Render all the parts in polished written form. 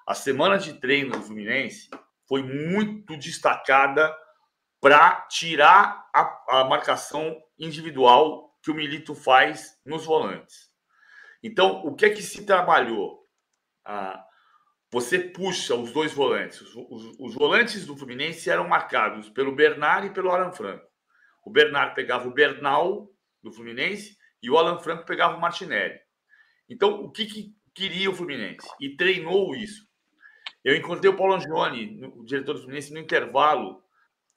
a semana de treino do Fluminense foi muito destacada para tirar a marcação individual que o Milito faz nos volantes. Então, o que é que se trabalhou? Você puxa os dois volantes. Os volantes do Fluminense eram marcados pelo Bernard e pelo Alan Franco. O Bernard pegava o Bernal do Fluminense e o Alan Franco pegava o Martinelli. Então, o que queria o Fluminense? E treinou isso. Eu encontrei o Paulo Angione, o diretor do Fluminense, no intervalo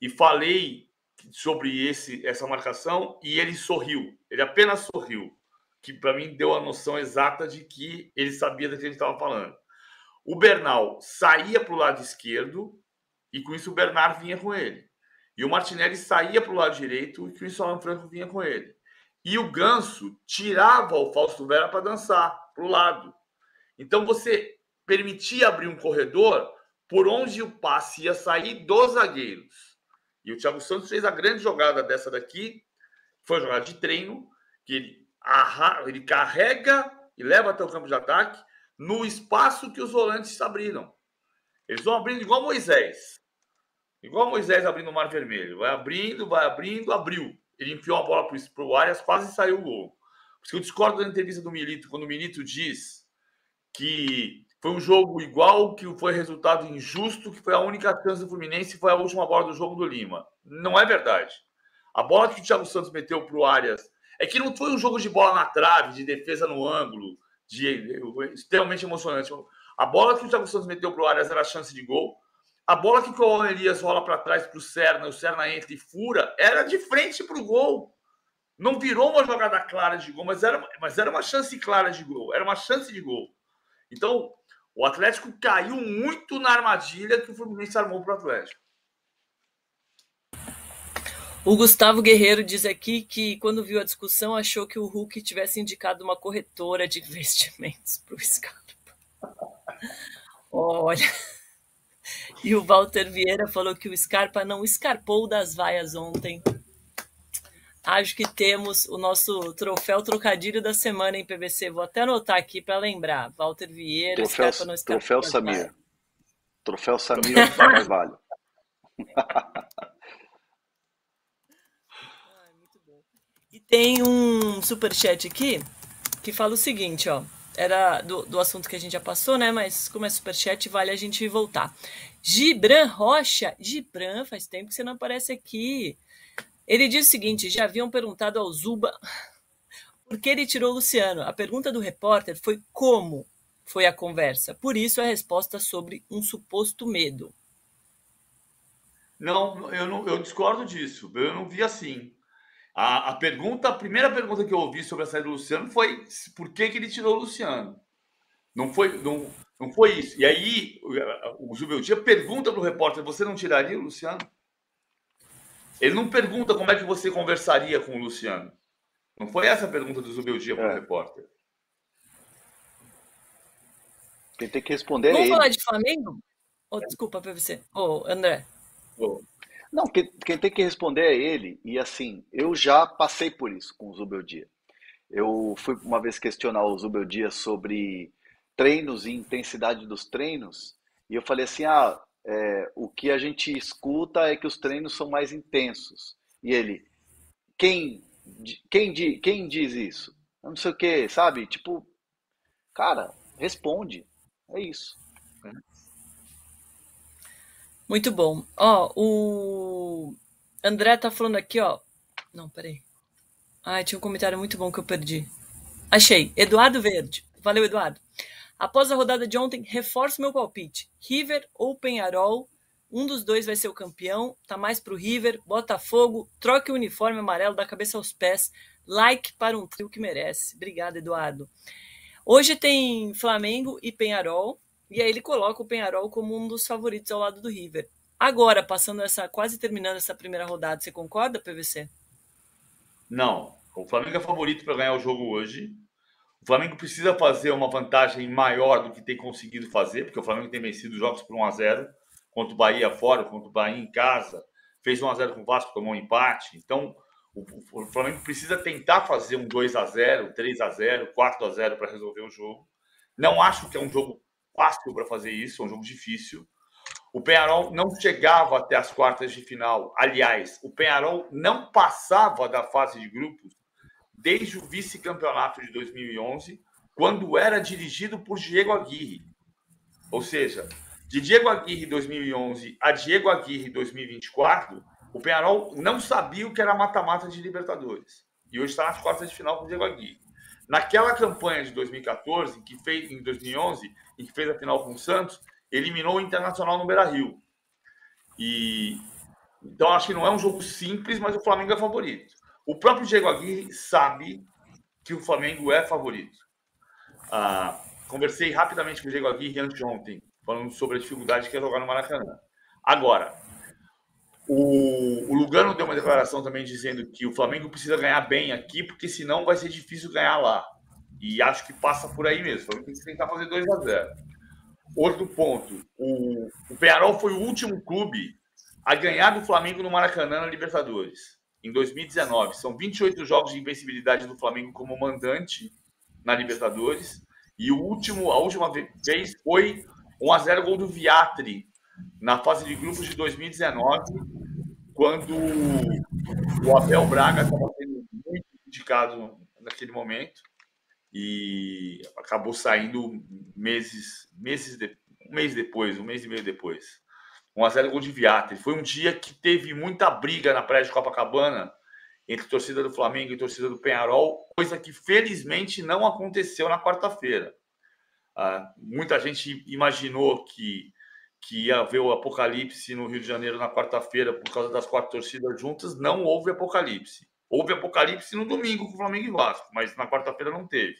e falei sobre essa marcação e ele sorriu. Ele apenas sorriu, que para mim deu a noção exata de que ele sabia do que ele estava falando. O Bernal saía para o lado esquerdo e com isso o Bernard vinha com ele. E o Martinelli saía para o lado direito e com isso o Alan Franco vinha com ele. E o Ganso tirava o Fausto Vera para dançar para o lado. Então você permitia abrir um corredor por onde o passe ia sair dos zagueiros. E o Thiago Santos fez a grande jogada dessa daqui, foi uma jogada de treino, que ele carrega e leva até o campo de ataque no espaço que os volantes abriram. Eles vão abrindo igual Moisés. Igual Moisés abrindo o Mar Vermelho. Vai abrindo, abriu. Ele enfiou a bola para o Arias, quase saiu o gol. Por isso que eu discordo da entrevista do Milito, quando o Milito diz que foi um jogo igual, que foi resultado injusto, que foi a única chance do Fluminense e foi a última bola do jogo do Lima. Não é verdade. A bola que o Thiago Santos meteu para o Arias é que não foi um jogo de bola na trave, de defesa no ângulo, extremamente emocionante. A bola que o Thiago Santos meteu para o Arias era a chance de gol. A bola que o Cauã Elias rola para trás para o Serna entra e fura, era de frente para o gol. Não virou uma jogada clara de gol, mas era uma chance clara de gol. Era uma chance de gol. Então, o Atlético caiu muito na armadilha que o Fluminense armou para o Atlético. O Gustavo Guerreiro diz aqui que, quando viu a discussão, achou que o Hulk tivesse indicado uma corretora de investimentos para o Scarpa. Olha... E o Walter Vieira falou que o Scarpa não escarpou das vaias ontem. Acho que temos o nosso troféu trocadilho da semana em PVC. Vou até anotar aqui para lembrar. Walter Vieira, Scarpa não escarpou. Troféu Samir. Troféu Samir mais vale. Muito bom. E tem um superchat aqui que fala o seguinte, ó. Era do assunto que a gente já passou, né? Mas como é superchat, vale a gente voltar. Gibran Rocha. Gibran, faz tempo que você não aparece aqui. Ele diz o seguinte, já haviam perguntado ao Zuba por que ele tirou o Luciano. A pergunta do repórter foi como foi a conversa. Por isso a resposta sobre um suposto medo. Não, eu discordo disso. Eu não vi assim. A primeira pergunta que eu ouvi sobre a saída do Luciano foi por que ele tirou o Luciano. Não foi isso. E aí o Zubeldia pergunta para o repórter, você não tiraria o Luciano? Ele não pergunta como é que você conversaria com o Luciano. Não foi essa a pergunta do Zubeldia para o repórter. Quem tem que responder Vamos falar de Flamengo? Desculpa, PVC. André. Não, quem tem que responder é ele. E assim, eu já passei por isso com o Zubeldia. Eu fui uma vez questionar o Zubeldia sobre treinos e intensidade dos treinos. E eu falei assim, o que a gente escuta é que os treinos são mais intensos. E ele, quem diz isso? Eu não sei o que, sabe? Tipo, cara, responde. É isso. Muito bom. O André tá falando aqui, ó. Não, peraí. Tinha um comentário muito bom que eu perdi. Achei. Eduardo Verde. Valeu, Eduardo. Após a rodada de ontem, reforço meu palpite. River ou Peñarol, um dos dois vai ser o campeão. Tá mais pro River. Botafogo, troque o uniforme amarelo da cabeça aos pés. Like para um trio que merece. Obrigado, Eduardo. Hoje tem Flamengo e Peñarol. E aí ele coloca o Peñarol como um dos favoritos ao lado do River. Agora, quase terminando essa primeira rodada, você concorda, PVC? Não. O Flamengo é favorito para ganhar o jogo hoje. O Flamengo precisa fazer uma vantagem maior do que tem conseguido fazer, porque o Flamengo tem vencido jogos por 1-0, contra o Bahia fora, contra o Bahia em casa, fez 1-0 com o Vasco, tomou um empate. Então, o Flamengo precisa tentar fazer um 2-0, 3-0, 4-0 para resolver o jogo. Não acho que é um jogo fácil para fazer isso, é um jogo difícil. O Peñarol não chegava até as quartas de final. Aliás, o Peñarol não passava da fase de grupos desde o vice-campeonato de 2011, quando era dirigido por Diego Aguirre. Ou seja, de Diego Aguirre 2011 a Diego Aguirre 2024, o Peñarol não sabia o que era mata-mata de Libertadores. E hoje está nas quartas de final com o Diego Aguirre. Naquela campanha de 2014, em 2011, em que fez a final com o Santos, eliminou o Internacional no Beira-Rio. Então, acho que não é um jogo simples, mas o Flamengo é favorito. O próprio Diego Aguirre sabe que o Flamengo é favorito. Conversei rapidamente com o Diego Aguirre anteontem, falando sobre a dificuldade que é jogar no Maracanã. Agora, o Lugano deu uma declaração também dizendo que o Flamengo precisa ganhar bem aqui, porque senão vai ser difícil ganhar lá. E acho que passa por aí mesmo. O Flamengo tem que tentar fazer 2-0. Outro ponto, o Peñarol foi o último clube a ganhar do Flamengo no Maracanã na Libertadores, em 2019. São 28 jogos de invencibilidade do Flamengo como mandante na Libertadores. E a última vez foi 1-0 gol do Viatri na fase de grupos de 2019, quando o Abel Braga estava sendo muito criticado naquele momento e acabou saindo um mês e meio depois. 1-0 gol de Viatri. Foi um dia que teve muita briga na praia de Copacabana entre torcida do Flamengo e torcida do Peñarol, coisa que felizmente não aconteceu na quarta-feira. Muita gente imaginou que ia haver o apocalipse no Rio de Janeiro na quarta-feira por causa das 4 torcidas juntas. Não houve apocalipse. Houve apocalipse no domingo com o Flamengo e Vasco, mas na quarta-feira não teve.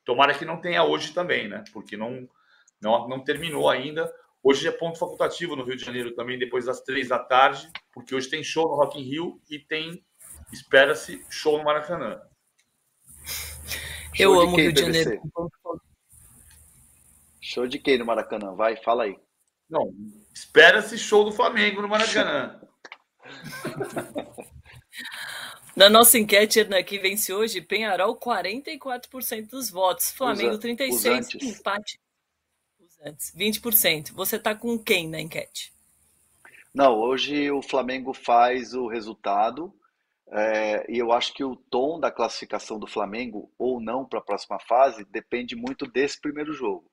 Tomara que não tenha hoje também, né? Porque não terminou ainda. Hoje é ponto facultativo no Rio de Janeiro também, depois das 3 da tarde, porque hoje tem show no Rock in Rio e espera-se show no Maracanã. Eu amo o Rio de Janeiro. Show de quem no Maracanã? Vai, fala aí. Não, espera-se show do Flamengo no Maracanã. Na nossa enquete, que vence hoje, Peñarol 44% dos votos, Flamengo 36%, empate. Os antes, 20%. Você tá com quem na enquete? Não, hoje o Flamengo faz o resultado e eu acho que o tom da classificação do Flamengo ou não para a próxima fase depende muito desse primeiro jogo.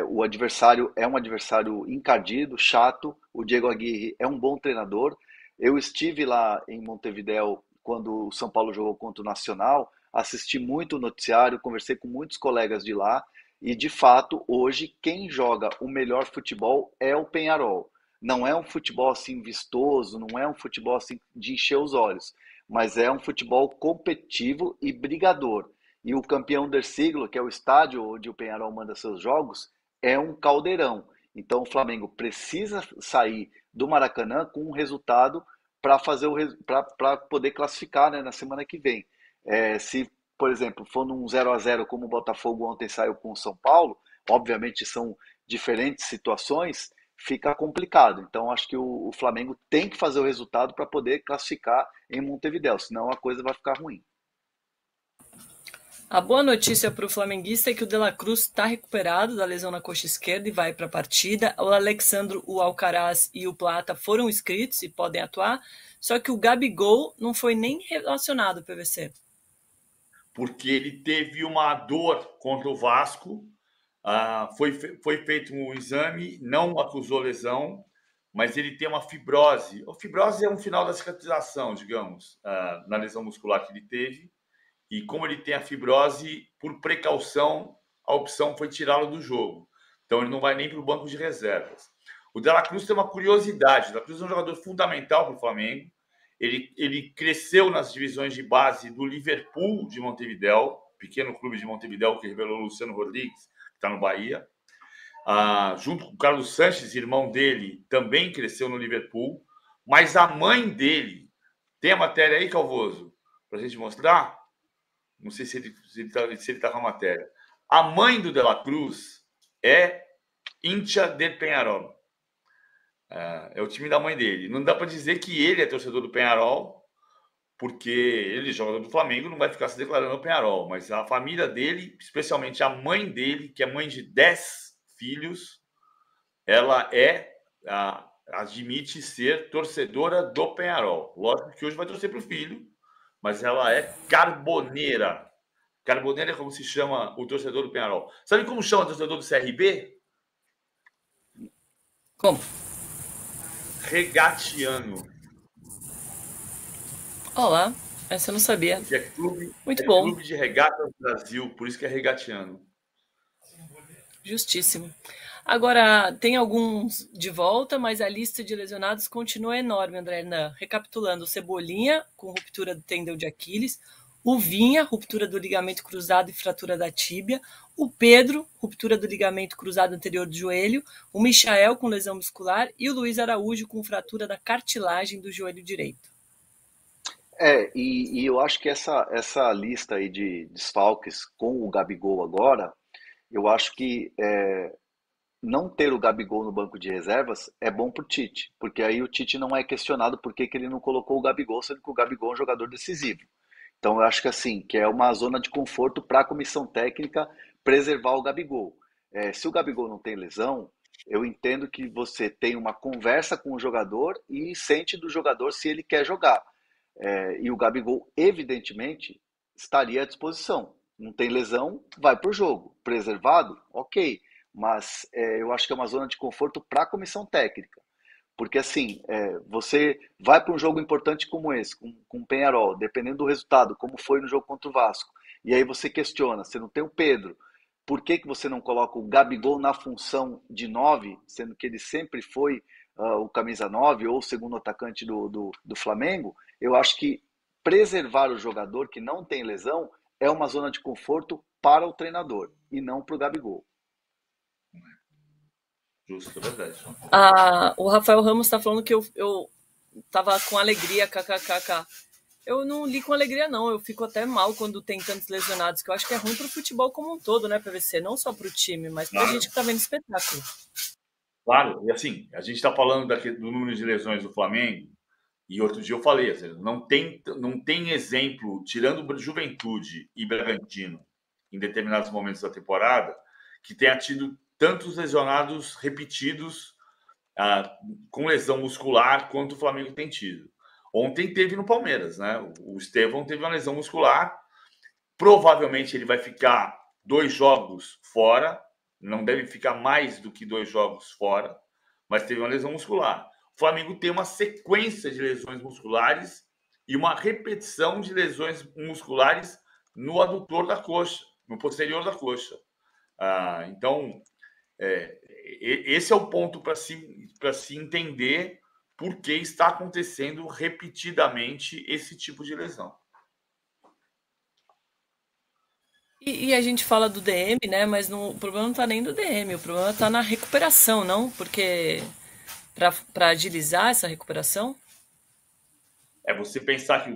O adversário é um adversário encardido, chato. O Diego Aguirre é um bom treinador. Eu estive lá em Montevidéu quando o São Paulo jogou contra o Nacional, assisti muito o noticiário, conversei com muitos colegas de lá e, de fato, hoje quem joga o melhor futebol é o Peñarol. Não é um futebol assim vistoso, não é um futebol assim de encher os olhos, mas é um futebol competitivo e brigador. E o campeão del siglo, que é o estádio onde o Peñarol manda seus jogos, é um caldeirão. Então o Flamengo precisa sair do Maracanã com um resultado para poder classificar, né, na semana que vem. Se, por exemplo, for num 0-0 como o Botafogo ontem saiu com o São Paulo, obviamente são diferentes situações, fica complicado. Então acho que o Flamengo tem que fazer o resultado para poder classificar em Montevidéu, senão a coisa vai ficar ruim. A boa notícia para o flamenguista é que o De La Cruz está recuperado da lesão na coxa esquerda e vai para a partida. O Alexandro, o Alcaraz e o Plata foram inscritos e podem atuar, só que o Gabigol não foi nem relacionado, PVC. Porque ele teve uma dor contra o Vasco, foi feito um exame, não acusou lesão, mas ele tem uma fibrose. A fibrose é um final da cicatrização, digamos, na lesão muscular que ele teve. E como ele tem a fibrose, por precaução, a opção foi tirá-lo do jogo. Então ele não vai nem para o banco de reservas. O De La Cruz tem uma curiosidade. O De La Cruz é um jogador fundamental para o Flamengo. Ele cresceu nas divisões de base do Liverpool de Montevidéu, pequeno clube de Montevidéu que revelou o Luciano Rodrigues, que está no Bahia. Junto com o Carlos Sanches, irmão dele, também cresceu no Liverpool. Mas a mãe dele, tem a matéria aí, Calvoso, para a gente mostrar? Não sei se ele tá com a matéria. A mãe do De La Cruz é hincha del Peñarol. É o time da mãe dele. Não dá para dizer que ele é torcedor do Peñarol, porque ele, jogador do Flamengo, não vai ficar se declarando o Peñarol. Mas a família dele, especialmente a mãe dele, que é mãe de 10 filhos, ela admite ser torcedora do Penharol. Lógico que hoje vai torcer para o filho, mas ela é carboneira. Carboneira é como se chama o torcedor do Penharol. Sabe como chama o torcedor do CRB? Como? Regatiano. Olá, essa eu não sabia. Que é Muito bom. Clube de Regatas do Brasil, por isso que é regatiano. Justíssimo. Agora, tem alguns de volta, mas a lista de lesionados continua enorme, André Hernan. Recapitulando, o Cebolinha, com ruptura do tendão de Aquiles, o Vinha, ruptura do ligamento cruzado e fratura da tíbia, o Pedro, ruptura do ligamento cruzado anterior do joelho, o Michael, com lesão muscular, e o Luiz Araújo, com fratura da cartilagem do joelho direito. E eu acho que essa lista aí de desfalques com o Gabigol agora, eu acho que não ter o Gabigol no banco de reservas é bom pro Tite, porque aí o Tite não é questionado por que ele não colocou o Gabigol, sendo que o Gabigol é um jogador decisivo. Então eu acho que assim, que é uma zona de conforto para a comissão técnica preservar o Gabigol. Se o Gabigol não tem lesão, eu entendo que você tem uma conversa com o jogador e sente do jogador se ele quer jogar. E o Gabigol, evidentemente, estaria à disposição. Não tem lesão, vai para o jogo. Preservado? Ok. Mas eu acho que é uma zona de conforto para a comissão técnica. Porque assim, você vai para um jogo importante como esse, com o Penharol, dependendo do resultado, como foi no jogo contra o Vasco, e aí você questiona, você não tem o Pedro, por que você não coloca o Gabigol na função de 9, sendo que ele sempre foi o camisa 9 ou o segundo atacante do Flamengo? Eu acho que preservar o jogador que não tem lesão é uma zona de conforto para o treinador e não para o Gabigol. Justo, é verdade. O Rafael Ramos está falando que eu tava com alegria, kkkk. Eu não li com alegria, não. Eu fico até mal quando tem tantos lesionados, que eu acho que é ruim pro futebol como um todo, né, PVC? Não só pro time, mas pra gente que tá vendo espetáculo. Claro, e assim, a gente está falando do número de lesões do Flamengo, e outro dia eu falei, assim, não tem exemplo, tirando Juventude e Bragantino, em determinados momentos da temporada, que tenha tido tantos lesionados repetidos com lesão muscular quanto o Flamengo tem tido. Ontem teve no Palmeiras, né? O Estevão teve uma lesão muscular. Provavelmente ele vai ficar 2 jogos fora. Não deve ficar mais do que 2 jogos fora. Mas teve uma lesão muscular. O Flamengo tem uma sequência de lesões musculares e uma repetição de lesões musculares no adutor da coxa, no posterior da coxa. Então, esse é o ponto para se entender por que está acontecendo repetidamente esse tipo de lesão. E a gente fala do DM, né? Mas o problema não está nem do DM, o problema está na recuperação, não? Porque para agilizar essa recuperação. Você pensar que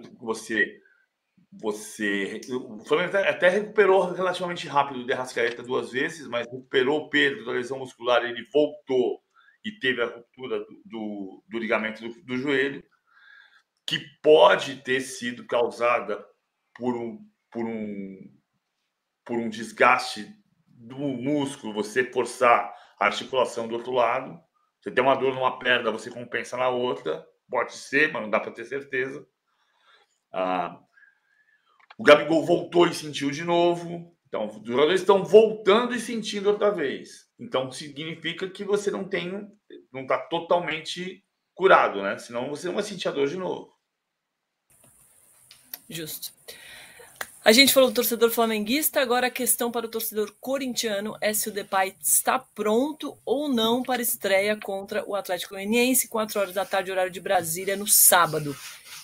o Flamengo até recuperou relativamente rápido o De Arrascaeta 2 vezes, mas recuperou o Pedro da lesão muscular, ele voltou e teve a ruptura do ligamento do joelho, que pode ter sido causada por um desgaste do músculo, você forçar a articulação do outro lado. Você tem uma dor numa perna, você compensa na outra. Pode ser, mas não dá para ter certeza. O Gabigol voltou e sentiu de novo. Então, os jogadores estão voltando e sentindo outra vez. Então, significa que você não está totalmente curado, né? Senão você não vai sentir a dor de novo. Justo. A gente falou do torcedor flamenguista, agora a questão para o torcedor corintiano é se o Depay está pronto ou não para a estreia contra o Atlético Goianiense, 4 horas da tarde, horário de Brasília, no sábado.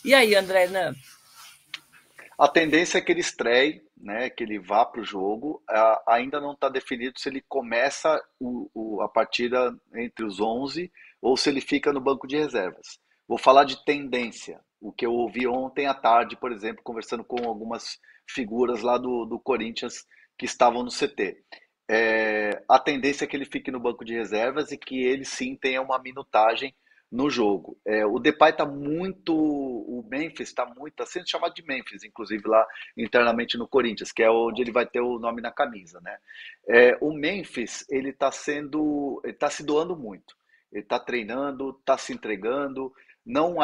E aí, André, né? A tendência é que ele estreie, né, que ele vá para o jogo. Ainda não está definido se ele começa a partida entre os 11 ou se ele fica no banco de reservas. Vou falar de tendência. O que eu ouvi ontem à tarde, por exemplo, conversando com algumas figuras lá do Corinthians que estavam no CT. A tendência é que ele fique no banco de reservas e que ele sim tenha uma minutagem no jogo. O Depay está muito, o Memphis está sendo chamado de Memphis, inclusive lá internamente no Corinthians, que é onde ele vai ter o nome na camisa, né? O Memphis, ele está se doando muito. Ele está treinando, está se entregando, não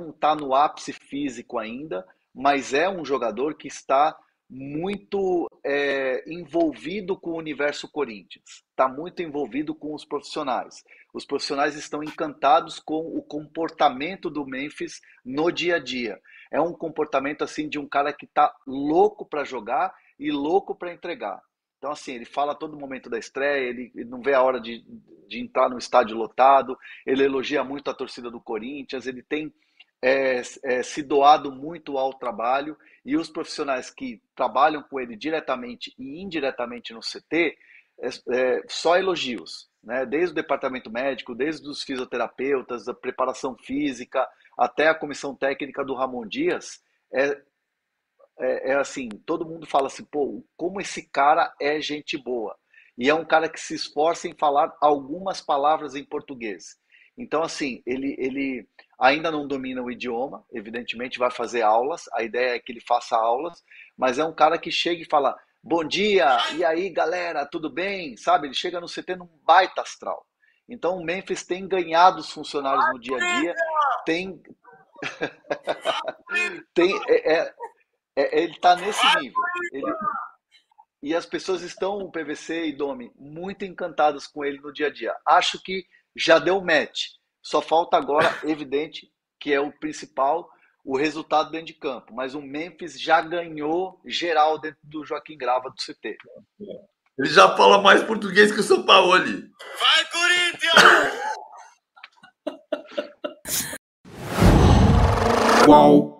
está no ápice físico ainda, mas é um jogador que está muito envolvido com o universo Corinthians, está muito envolvido com os profissionais. Os profissionais estão encantados com o comportamento do Memphis no dia a dia. É um comportamento assim de um cara que está louco para jogar e louco para entregar. Então, assim, ele fala a todo momento da estreia, ele não vê a hora de entrar no estádio lotado, ele elogia muito a torcida do Corinthians, ele tem se doado muito ao trabalho, e os profissionais que trabalham com ele diretamente e indiretamente no CT, só elogios, né? Desde o departamento médico, desde os fisioterapeutas, a preparação física, até a comissão técnica do Ramon Dias, assim, todo mundo fala assim, pô, como esse cara é gente boa. E é um cara que se esforça em falar algumas palavras em português. Então, assim, ele ainda não domina o idioma, evidentemente vai fazer aulas, a ideia é que ele faça aulas, mas é um cara que chega e fala, bom dia, e aí galera, tudo bem? Sabe, ele chega no CT num baita astral. Então o Memphis tem ganhado os funcionários no dia a dia, ele está nesse nível. E as pessoas estão, o PVC e Domi, muito encantadas com ele no dia a dia. Acho que já deu match. Só falta agora, evidente, que é o principal, o resultado dentro de campo. Mas o Memphis já ganhou geral dentro do Joaquim Grava do CT. Ele já fala mais português que o Sampaoli. Vai, Corinthians! Qual?